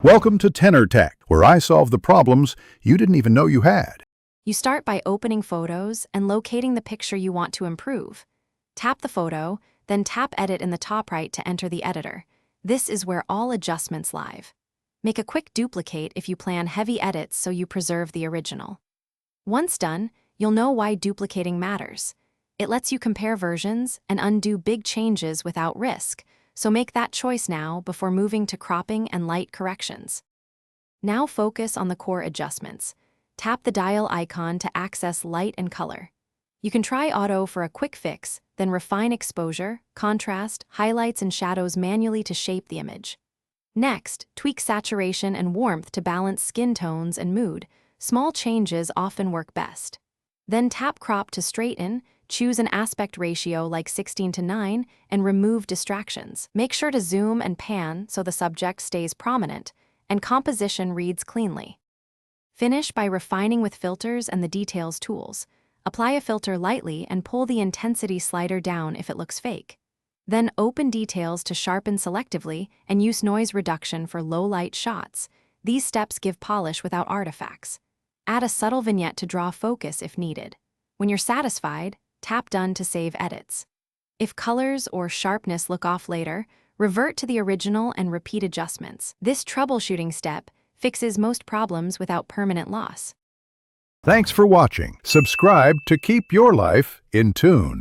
Welcome to Tenor Tech, where I solve the problems you didn't even know you had. You start by opening photos and locating the picture you want to improve. Tap the photo, then tap Edit in the top right to enter the editor. This is where all adjustments live. Make a quick duplicate if you plan heavy edits so you preserve the original. Once done, you'll know why duplicating matters. It lets you compare versions and undo big changes without risk, so make that choice now before moving to cropping and light corrections. Now focus on the core adjustments. Tap the dial icon to access light and color. You can try auto for a quick fix, then refine exposure, contrast, highlights, and shadows manually to shape the image. Next, tweak saturation and warmth to balance skin tones and mood. Small changes often work best. Then tap crop to straighten, choose an aspect ratio like 16:9, and remove distractions. Make sure to zoom and pan so the subject stays prominent, and composition reads cleanly. Finish by refining with filters and the details tools. Apply a filter lightly and pull the intensity slider down if it looks fake. Then open details to sharpen selectively and use noise reduction for low-light shots. These steps give polish without artifacts. Add a subtle vignette to draw focus if needed. When you're satisfied, tap Done to save edits. If colors or sharpness look off later, revert to the original and repeat adjustments. This troubleshooting step fixes most problems without permanent loss. Thanks for watching. Subscribe to keep your life in tune.